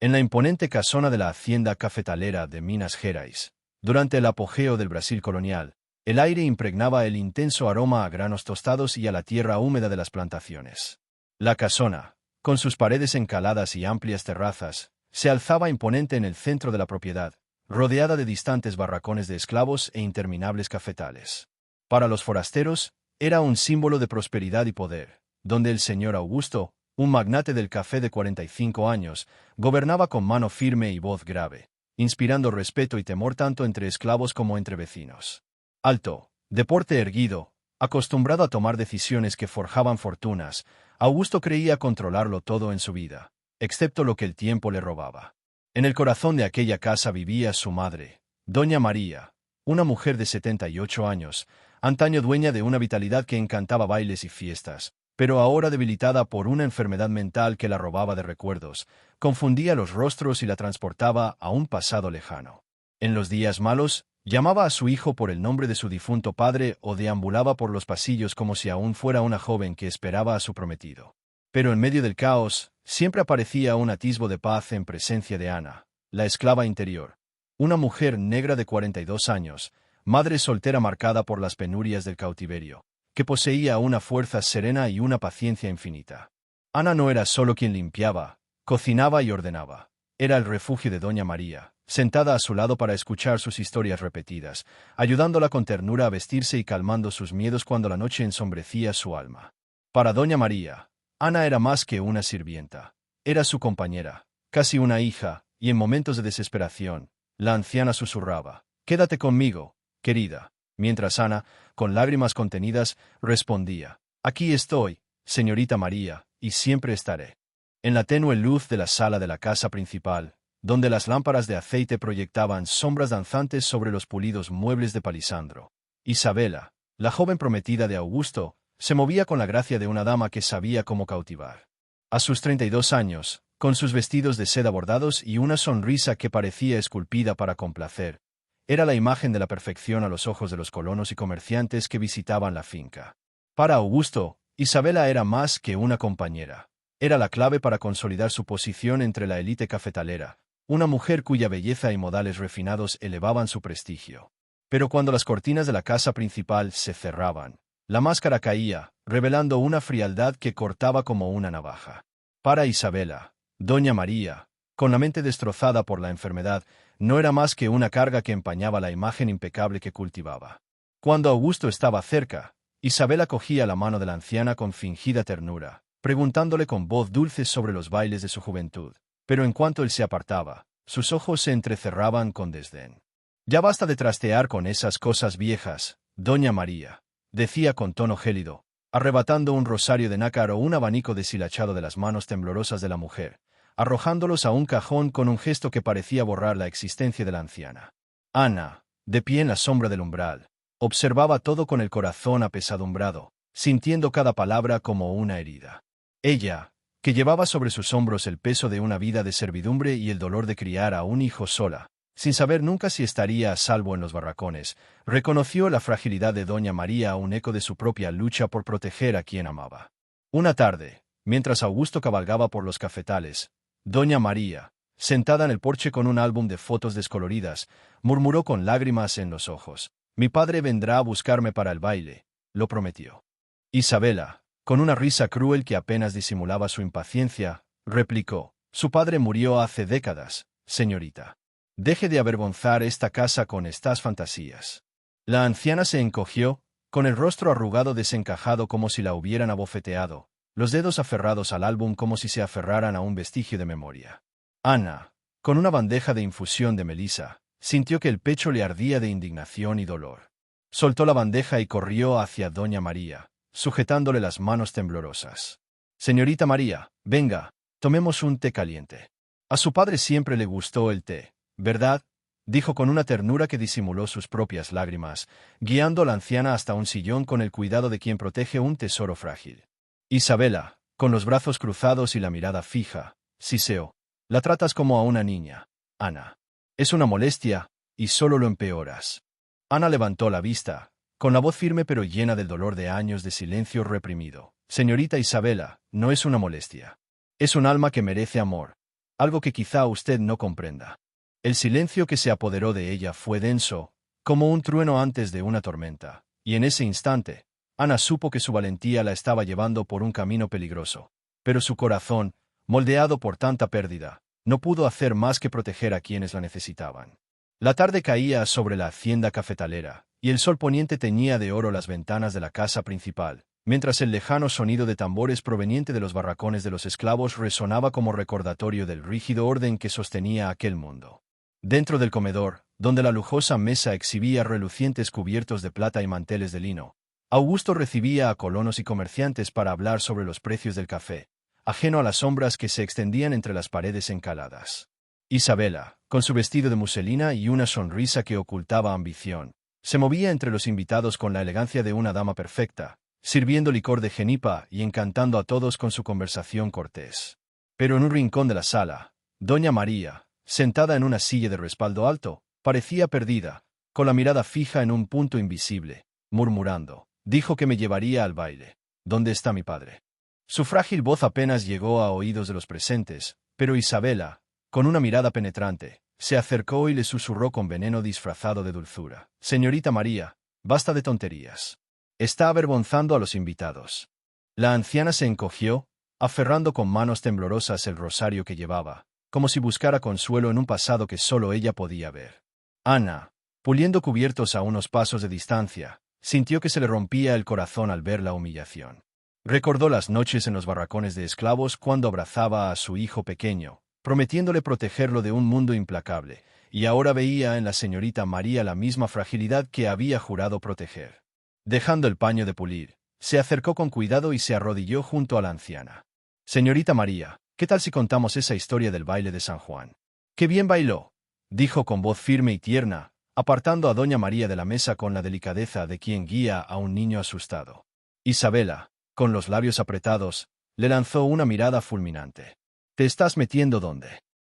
En la imponente casona de la hacienda cafetalera de Minas Gerais, durante el apogeo del Brasil colonial, el aire impregnaba el intenso aroma a granos tostados y a la tierra húmeda de las plantaciones. La casona, con sus paredes encaladas y amplias terrazas, se alzaba imponente en el centro de la propiedad, rodeada de distantes barracones de esclavos e interminables cafetales. Para los forasteros, era un símbolo de prosperidad y poder, donde el señor Augusto, un magnate del café de 45 años, gobernaba con mano firme y voz grave, inspirando respeto y temor tanto entre esclavos como entre vecinos. Alto, de porte erguido, acostumbrado a tomar decisiones que forjaban fortunas, Augusto creía controlarlo todo en su vida, excepto lo que el tiempo le robaba. En el corazón de aquella casa vivía su madre, doña María, una mujer de 78 años, antaño dueña de una vitalidad que encantaba bailes y fiestas, pero ahora debilitada por una enfermedad mental que la robaba de recuerdos, confundía los rostros y la transportaba a un pasado lejano. En los días malos, llamaba a su hijo por el nombre de su difunto padre o deambulaba por los pasillos como si aún fuera una joven que esperaba a su prometido. Pero en medio del caos, siempre aparecía un atisbo de paz en presencia de Ana, la esclava interior, una mujer negra de 42 años, madre soltera marcada por las penurias del cautiverio, que poseía una fuerza serena y una paciencia infinita. Ana no era solo quien limpiaba, cocinaba y ordenaba, era el refugio de doña María, sentada a su lado para escuchar sus historias repetidas, ayudándola con ternura a vestirse y calmando sus miedos cuando la noche ensombrecía su alma. Para doña María, Ana era más que una sirvienta, era su compañera, casi una hija, y en momentos de desesperación, la anciana susurraba: «Quédate conmigo, querida», mientras Ana, con lágrimas contenidas, respondía: «Aquí estoy, señorita María, y siempre estaré». En la tenue luz de la sala de la casa principal, donde las lámparas de aceite proyectaban sombras danzantes sobre los pulidos muebles de palisandro, Isabela, la joven prometida de Augusto, se movía con la gracia de una dama que sabía cómo cautivar. A sus 32 años, con sus vestidos de seda bordados y una sonrisa que parecía esculpida para complacer, era la imagen de la perfección a los ojos de los colonos y comerciantes que visitaban la finca. Para Augusto, Isabela era más que una compañera. Era la clave para consolidar su posición entre la élite cafetalera, una mujer cuya belleza y modales refinados elevaban su prestigio. Pero cuando las cortinas de la casa principal se cerraban, la máscara caía, revelando una frialdad que cortaba como una navaja. Para Isabela, doña María, con la mente destrozada por la enfermedad, no era más que una carga que empañaba la imagen impecable que cultivaba. Cuando Augusto estaba cerca, Isabela cogía la mano de la anciana con fingida ternura, preguntándole con voz dulce sobre los bailes de su juventud. Pero en cuanto él se apartaba, sus ojos se entrecerraban con desdén. «Ya basta de trastear con esas cosas viejas, doña María», decía con tono gélido, arrebatando un rosario de nácar o un abanico deshilachado de las manos temblorosas de la mujer, arrojándolos a un cajón con un gesto que parecía borrar la existencia de la anciana. Ana, de pie en la sombra del umbral, observaba todo con el corazón apesadumbrado, sintiendo cada palabra como una herida. Ella, que llevaba sobre sus hombros el peso de una vida de servidumbre y el dolor de criar a un hijo sola, sin saber nunca si estaría a salvo en los barracones, reconoció la fragilidad de doña María, un eco de su propia lucha por proteger a quien amaba. Una tarde, mientras Augusto cabalgaba por los cafetales, doña María, sentada en el porche con un álbum de fotos descoloridas, murmuró con lágrimas en los ojos: «Mi padre vendrá a buscarme para el baile», lo prometió. Isabela, con una risa cruel que apenas disimulaba su impaciencia, replicó: «Su padre murió hace décadas, señorita. Deje de avergonzar esta casa con estas fantasías». La anciana se encogió, con el rostro arrugado desencajado como si la hubieran abofeteado, los dedos aferrados al álbum como si se aferraran a un vestigio de memoria. Ana, con una bandeja de infusión de melisa, sintió que el pecho le ardía de indignación y dolor. Soltó la bandeja y corrió hacia doña María, sujetándole las manos temblorosas. «Señorita María, venga, tomemos un té caliente. A su padre siempre le gustó el té, ¿verdad?», dijo con una ternura que disimuló sus propias lágrimas, guiando a la anciana hasta un sillón con el cuidado de quien protege un tesoro frágil. Isabela, con los brazos cruzados y la mirada fija, siseó: «La tratas como a una niña, Ana. Es una molestia, y solo lo empeoras». Ana levantó la vista, con la voz firme pero llena del dolor de años de silencio reprimido. «Señorita Isabela, no es una molestia. Es un alma que merece amor». algo que quizá usted no comprenda. El silencio que se apoderó de ella fue denso, como un trueno antes de una tormenta, y en ese instante, Ana supo que su valentía la estaba llevando por un camino peligroso. Pero su corazón, moldeado por tanta pérdida, no pudo hacer más que proteger a quienes la necesitaban. La tarde caía sobre la hacienda cafetalera, y el sol poniente teñía de oro las ventanas de la casa principal, mientras el lejano sonido de tambores proveniente de los barracones de los esclavos resonaba como recordatorio del rígido orden que sostenía aquel mundo. Dentro del comedor, donde la lujosa mesa exhibía relucientes cubiertos de plata y manteles de lino, Augusto recibía a colonos y comerciantes para hablar sobre los precios del café, ajeno a las sombras que se extendían entre las paredes encaladas. Isabela, con su vestido de muselina y una sonrisa que ocultaba ambición, se movía entre los invitados con la elegancia de una dama perfecta, sirviendo licor de genipa y encantando a todos con su conversación cortés. Pero en un rincón de la sala, doña María, sentada en una silla de respaldo alto, parecía perdida, con la mirada fija en un punto invisible, murmurando, dijo que me llevaría al baile. ¿Dónde está mi padre? Su frágil voz apenas llegó a oídos de los presentes, pero Isabela, con una mirada penetrante, se acercó y le susurró con veneno disfrazado de dulzura. Señorita María, basta de tonterías. Está avergonzando a los invitados. La anciana se encogió, aferrando con manos temblorosas el rosario que llevaba, como si buscara consuelo en un pasado que solo ella podía ver. Ana, puliendo cubiertos a unos pasos de distancia, sintió que se le rompía el corazón al ver la humillación. Recordó las noches en los barracones de esclavos cuando abrazaba a su hijo pequeño, prometiéndole protegerlo de un mundo implacable, y ahora veía en la señorita María la misma fragilidad que había jurado proteger. Dejando el paño de pulir, se acercó con cuidado y se arrodilló junto a la anciana. Señorita María, ¿qué tal si contamos esa historia del baile de San Juan? ¡Qué bien bailó!, dijo con voz firme y tierna, apartando a doña María de la mesa con la delicadeza de quien guía a un niño asustado. Isabela, con los labios apretados, le lanzó una mirada fulminante. ¿Te estás metiendo dónde?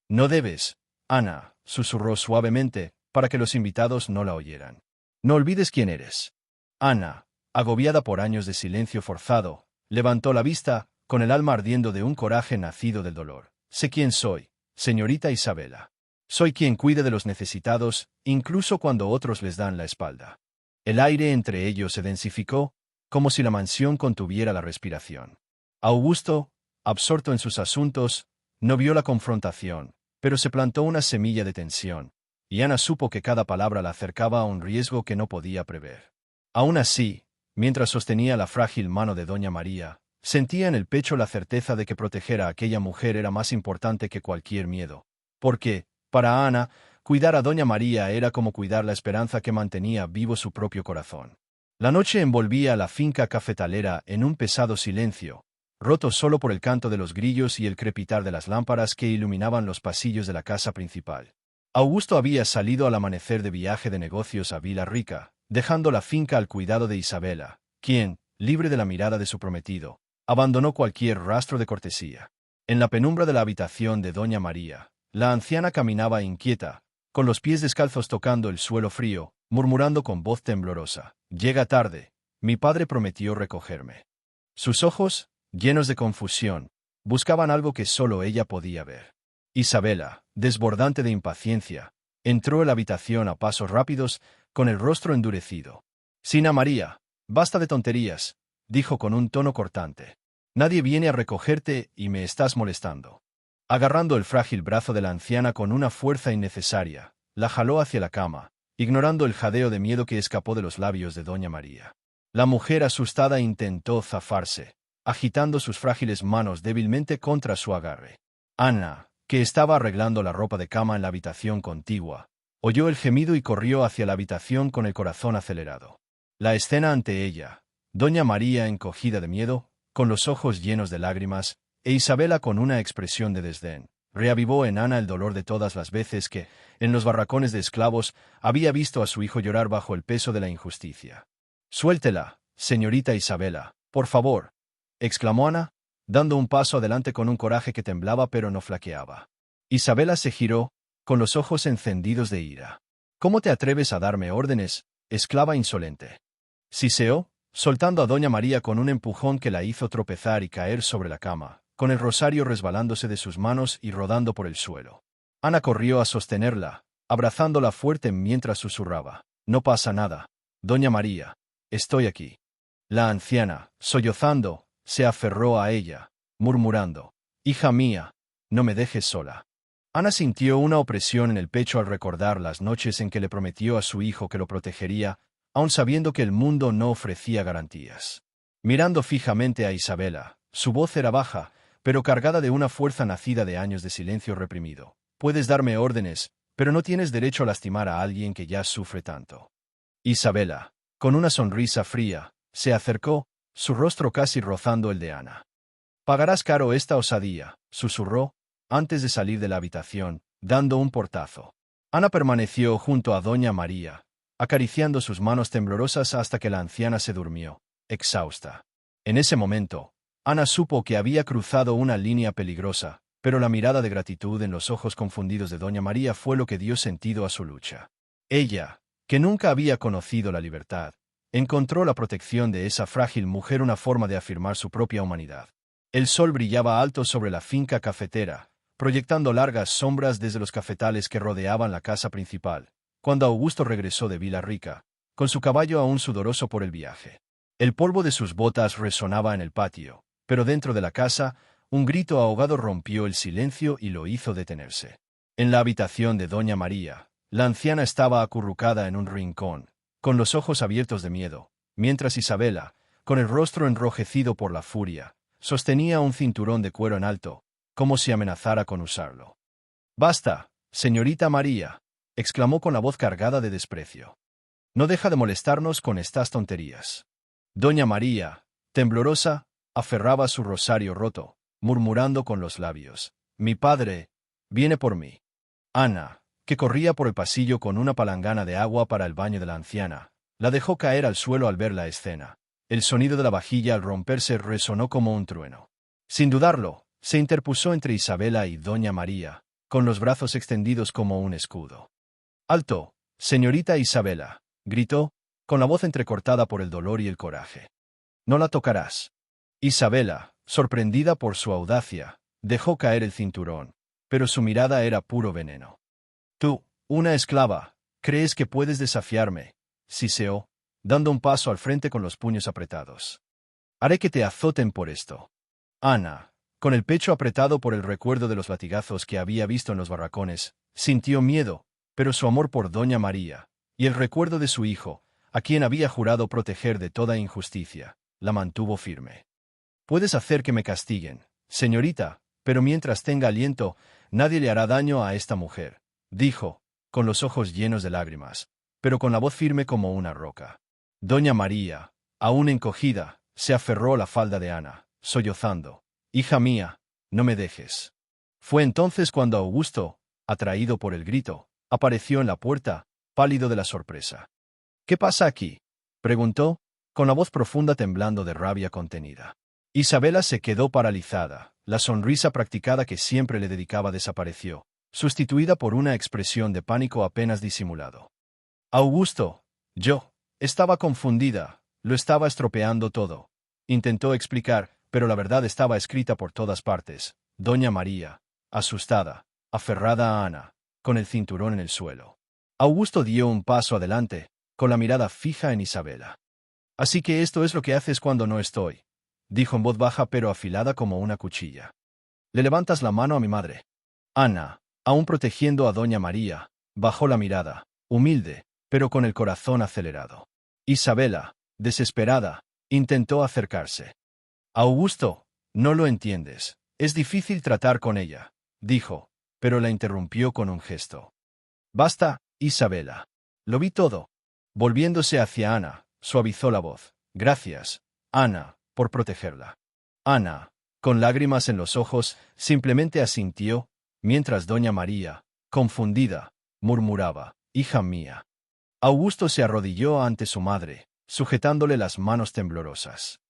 No debes, Ana, susurró suavemente, para que los invitados no la oyeran. No olvides quién eres. Ana, agobiada por años de silencio forzado, levantó la vista, con el alma ardiendo de un coraje nacido del dolor. Sé quién soy, señorita Isabela. Soy quien cuide de los necesitados, incluso cuando otros les dan la espalda. El aire entre ellos se densificó, como si la mansión contuviera la respiración. Augusto, absorto en sus asuntos, no vio la confrontación, pero se plantó una semilla de tensión, y Ana supo que cada palabra la acercaba a un riesgo que no podía prever. Aún así, mientras sostenía la frágil mano de doña María, sentía en el pecho la certeza de que proteger a aquella mujer era más importante que cualquier miedo, porque, para Ana, cuidar a doña María era como cuidar la esperanza que mantenía vivo su propio corazón. La noche envolvía a la finca cafetalera en un pesado silencio, roto solo por el canto de los grillos y el crepitar de las lámparas que iluminaban los pasillos de la casa principal. Augusto había salido al amanecer de viaje de negocios a Vila Rica, dejando la finca al cuidado de Isabela, quien, libre de la mirada de su prometido, abandonó cualquier rastro de cortesía. En la penumbra de la habitación de doña María, la anciana caminaba inquieta, con los pies descalzos tocando el suelo frío, murmurando con voz temblorosa: «Llega tarde, mi padre prometió recogerme». Sus ojos, llenos de confusión, buscaban algo que solo ella podía ver. Isabela, desbordante de impaciencia, entró en la habitación a pasos rápidos, con el rostro endurecido. «Sina María, basta de tonterías», dijo con un tono cortante. «Nadie viene a recogerte y me estás molestando». Agarrando el frágil brazo de la anciana con una fuerza innecesaria, la jaló hacia la cama, ignorando el jadeo de miedo que escapó de los labios de doña María. La mujer asustada intentó zafarse, agitando sus frágiles manos débilmente contra su agarre. Ana, que estaba arreglando la ropa de cama en la habitación contigua, oyó el gemido y corrió hacia la habitación con el corazón acelerado. La escena ante ella, doña María encogida de miedo, con los ojos llenos de lágrimas, e Isabela con una expresión de desdén, reavivó en Ana el dolor de todas las veces que, en los barracones de esclavos, había visto a su hijo llorar bajo el peso de la injusticia. «Suéltela, señorita Isabela, por favor», exclamó Ana, dando un paso adelante con un coraje que temblaba pero no flaqueaba. Isabela se giró, con los ojos encendidos de ira. «¿Cómo te atreves a darme órdenes, esclava insolente?», siseó, soltando a doña María con un empujón que la hizo tropezar y caer sobre la cama, con el rosario resbalándose de sus manos y rodando por el suelo. Ana corrió a sostenerla, abrazándola fuerte mientras susurraba: «No pasa nada, doña María, estoy aquí». La anciana, sollozando, se aferró a ella, murmurando: «Hija mía, no me dejes sola». Ana sintió una opresión en el pecho al recordar las noches en que le prometió a su hijo que lo protegería, aun sabiendo que el mundo no ofrecía garantías. Mirando fijamente a Isabela, su voz era baja, pero cargada de una fuerza nacida de años de silencio reprimido. «Puedes darme órdenes, pero no tienes derecho a lastimar a alguien que ya sufre tanto». Isabela, con una sonrisa fría, se acercó, su rostro casi rozando el de Ana. «Pagarás caro esta osadía», susurró, antes de salir de la habitación, dando un portazo. Ana permaneció junto a doña María, acariciando sus manos temblorosas hasta que la anciana se durmió, exhausta. En ese momento, Ana supo que había cruzado una línea peligrosa, pero la mirada de gratitud en los ojos confundidos de doña María fue lo que dio sentido a su lucha. Ella, que nunca había conocido la libertad, encontró la protección de esa frágil mujer una forma de afirmar su propia humanidad. El sol brillaba alto sobre la finca cafetera, proyectando largas sombras desde los cafetales que rodeaban la casa principal, cuando Augusto regresó de Villarrica, con su caballo aún sudoroso por el viaje. El polvo de sus botas resonaba en el patio, pero dentro de la casa, un grito ahogado rompió el silencio y lo hizo detenerse. En la habitación de doña María, la anciana estaba acurrucada en un rincón, con los ojos abiertos de miedo, mientras Isabela, con el rostro enrojecido por la furia, sostenía un cinturón de cuero en alto, como si amenazara con usarlo. «Basta, señorita María», exclamó con la voz cargada de desprecio. «No deja de molestarnos con estas tonterías». Doña María, temblorosa, aferraba su rosario roto, murmurando con los labios: «Mi padre viene por mí». Ana, que corría por el pasillo con una palangana de agua para el baño de la anciana, la dejó caer al suelo al ver la escena. El sonido de la vajilla al romperse resonó como un trueno. Sin dudarlo, se interpuso entre Isabela y doña María, con los brazos extendidos como un escudo. «¡Alto, señorita Isabela!», gritó, con la voz entrecortada por el dolor y el coraje. «No la tocarás». Isabela, sorprendida por su audacia, dejó caer el cinturón, pero su mirada era puro veneno. «Tú, una esclava, ¿crees que puedes desafiarme?», siseó, dando un paso al frente con los puños apretados. «Haré que te azoten por esto». Ana, con el pecho apretado por el recuerdo de los latigazos que había visto en los barracones, sintió miedo, pero su amor por doña María, y el recuerdo de su hijo, a quien había jurado proteger de toda injusticia, la mantuvo firme. «Puedes hacer que me castiguen, señorita, pero mientras tenga aliento, nadie le hará daño a esta mujer», dijo, con los ojos llenos de lágrimas, pero con la voz firme como una roca. Doña María, aún encogida, se aferró a la falda de Ana, sollozando: «Hija mía, no me dejes». Fue entonces cuando Augusto, atraído por el grito, apareció en la puerta, pálido de la sorpresa. «¿Qué pasa aquí?», preguntó, con la voz profunda temblando de rabia contenida. Isabela se quedó paralizada, la sonrisa practicada que siempre le dedicaba desapareció, sustituida por una expresión de pánico apenas disimulado. «Augusto, yo estaba confundida, lo estaba estropeando todo», intentó explicar, pero la verdad estaba escrita por todas partes. Doña María, asustada, aferrada a Ana, con el cinturón en el suelo. Augusto dio un paso adelante, con la mirada fija en Isabela. «Así que esto es lo que haces cuando no estoy», dijo en voz baja pero afilada como una cuchilla. «Le levantas la mano a mi madre». Ana, aún protegiendo a doña María, bajó la mirada, humilde, pero con el corazón acelerado. Isabela, desesperada, intentó acercarse. «Augusto, no lo entiendes. Es difícil tratar con ella», dijo, pero la interrumpió con un gesto. «Basta, Isabela. Lo vi todo». Volviéndose hacia Ana, suavizó la voz. «Gracias, Ana, por protegerla». Ana, con lágrimas en los ojos, simplemente asintió, mientras doña María, confundida, murmuraba: «Hija mía». Augusto se arrodilló ante su madre, sujetándole las manos temblorosas.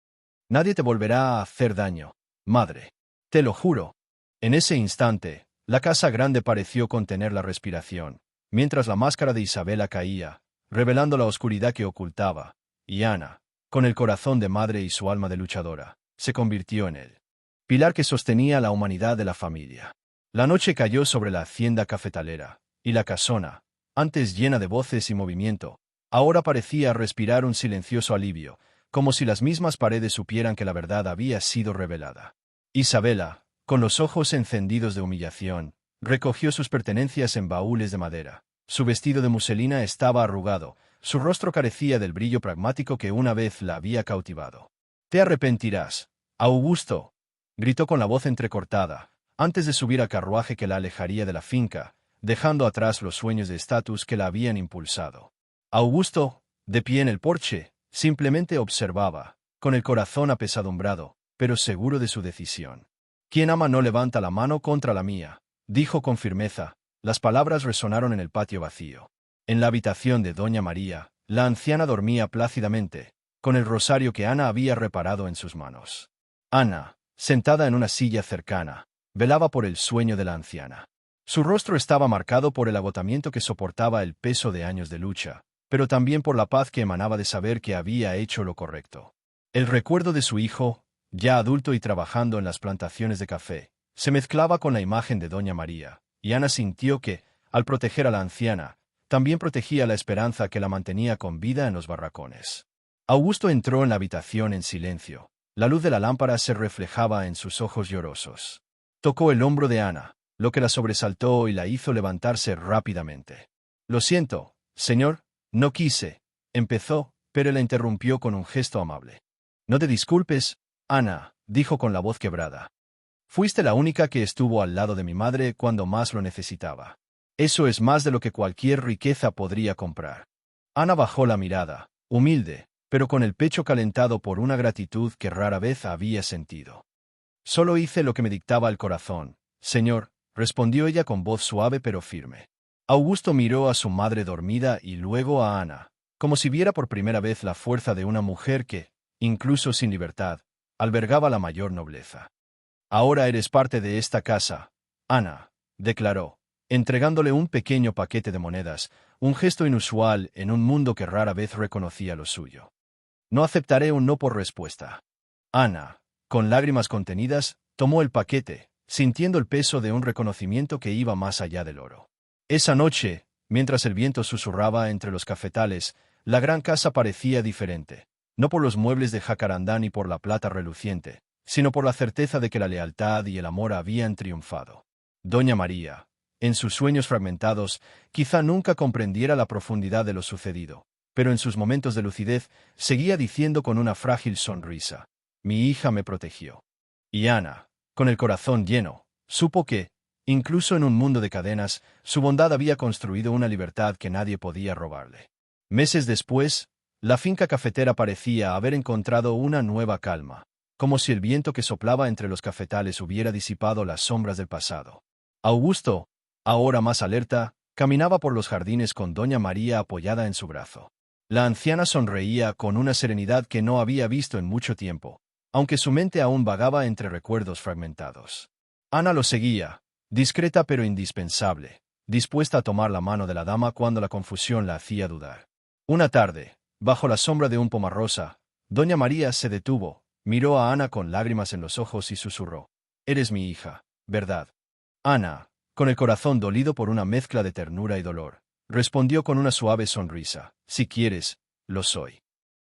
«Nadie te volverá a hacer daño, madre. Te lo juro». En ese instante, la casa grande pareció contener la respiración, mientras la máscara de Isabela caía, revelando la oscuridad que ocultaba, y Ana, con el corazón de madre y su alma de luchadora, se convirtió en él. pilar que sostenía la humanidad de la familia. La noche cayó sobre la hacienda cafetalera, y la casona, antes llena de voces y movimiento, ahora parecía respirar un silencioso alivio, como si las mismas paredes supieran que la verdad había sido revelada. Isabela, con los ojos encendidos de humillación, recogió sus pertenencias en baúles de madera. Su vestido de muselina estaba arrugado, su rostro carecía del brillo pragmático que una vez la había cautivado. «Te arrepentirás, Augusto», gritó con la voz entrecortada, antes de subir al carruaje que la alejaría de la finca, dejando atrás los sueños de estatus que la habían impulsado. Augusto, de pie en el porche, simplemente observaba, con el corazón apesadumbrado, pero seguro de su decisión. «Quien ama no levanta la mano contra la mía», dijo con firmeza. Las palabras resonaron en el patio vacío. En la habitación de doña María, la anciana dormía plácidamente, con el rosario que Ana había reparado en sus manos. Ana, sentada en una silla cercana, velaba por el sueño de la anciana. Su rostro estaba marcado por el agotamiento que soportaba el peso de años de lucha, pero también por la paz que emanaba de saber que había hecho lo correcto. El recuerdo de su hijo, ya adulto y trabajando en las plantaciones de café, se mezclaba con la imagen de doña María, y Ana sintió que, al proteger a la anciana, también protegía la esperanza que la mantenía con vida en los barracones. Augusto entró en la habitación en silencio. La luz de la lámpara se reflejaba en sus ojos llorosos. Tocó el hombro de Ana, lo que la sobresaltó y la hizo levantarse rápidamente. «Lo siento, señor, no quise», empezó, pero la interrumpió con un gesto amable. «No te disculpes, Ana», dijo con la voz quebrada. «Fuiste la única que estuvo al lado de mi madre cuando más lo necesitaba. Eso es más de lo que cualquier riqueza podría comprar». Ana bajó la mirada, humilde, pero con el pecho calentado por una gratitud que rara vez había sentido. «Solo hice lo que me dictaba el corazón, señor», respondió ella con voz suave pero firme. Augusto miró a su madre dormida y luego a Ana, como si viera por primera vez la fuerza de una mujer que, incluso sin libertad, albergaba la mayor nobleza. «Ahora eres parte de esta casa, Ana», declaró, entregándole un pequeño paquete de monedas, un gesto inusual en un mundo que rara vez reconocía lo suyo. «No aceptaré un no por respuesta». Ana, con lágrimas contenidas, tomó el paquete, sintiendo el peso de un reconocimiento que iba más allá del oro. Esa noche, mientras el viento susurraba entre los cafetales, la gran casa parecía diferente, no por los muebles de jacarandá ni por la plata reluciente, sino por la certeza de que la lealtad y el amor habían triunfado. Doña María, en sus sueños fragmentados, quizá nunca comprendiera la profundidad de lo sucedido, pero en sus momentos de lucidez seguía diciendo con una frágil sonrisa: «Mi hija me protegió». Y Ana, con el corazón lleno, supo que, incluso en un mundo de cadenas, su bondad había construido una libertad que nadie podía robarle. Meses después, la finca cafetera parecía haber encontrado una nueva calma, como si el viento que soplaba entre los cafetales hubiera disipado las sombras del pasado. Augusto, ahora más alerta, caminaba por los jardines con doña María apoyada en su brazo. La anciana sonreía con una serenidad que no había visto en mucho tiempo, aunque su mente aún vagaba entre recuerdos fragmentados. Ana lo seguía, discreta pero indispensable, dispuesta a tomar la mano de la dama cuando la confusión la hacía dudar. Una tarde, bajo la sombra de un pomarrosa, doña María se detuvo, miró a Ana con lágrimas en los ojos y susurró: «Eres mi hija, ¿verdad?». Ana, con el corazón dolido por una mezcla de ternura y dolor, respondió con una suave sonrisa: «Si quieres, lo soy».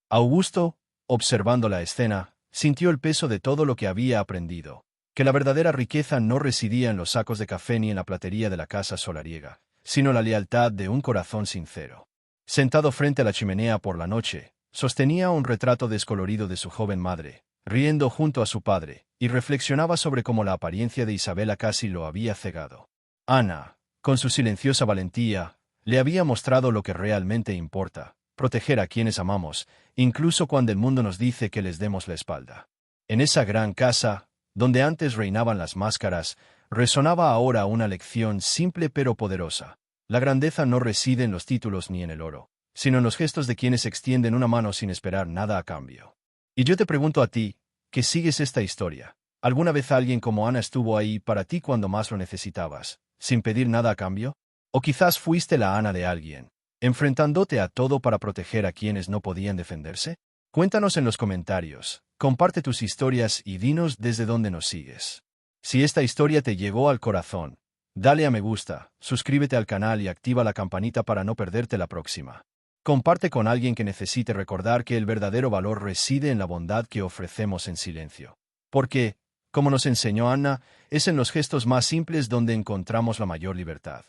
Augusto, observando la escena, sintió el peso de todo lo que había aprendido, que la verdadera riqueza no residía en los sacos de café ni en la platería de la casa solariega, sino en la lealtad de un corazón sincero. Sentado frente a la chimenea por la noche, sostenía un retrato descolorido de su joven madre, riendo junto a su padre, y reflexionaba sobre cómo la apariencia de Isabela casi lo había cegado. Ana, con su silenciosa valentía, le había mostrado lo que realmente importa: proteger a quienes amamos, incluso cuando el mundo nos dice que les demos la espalda. En esa gran casa, donde antes reinaban las máscaras, resonaba ahora una lección simple pero poderosa. La grandeza no reside en los títulos ni en el oro, sino en los gestos de quienes extienden una mano sin esperar nada a cambio. Y yo te pregunto a ti, que sigues esta historia: ¿alguna vez alguien como Ana estuvo ahí para ti cuando más lo necesitabas, sin pedir nada a cambio? ¿O quizás fuiste la Ana de alguien, enfrentándote a todo para proteger a quienes no podían defenderse? Cuéntanos en los comentarios. Comparte tus historias y dinos desde dónde nos sigues. Si esta historia te llegó al corazón, dale a me gusta, suscríbete al canal y activa la campanita para no perderte la próxima. Comparte con alguien que necesite recordar que el verdadero valor reside en la bondad que ofrecemos en silencio. Porque, como nos enseñó Anna, es en los gestos más simples donde encontramos la mayor libertad.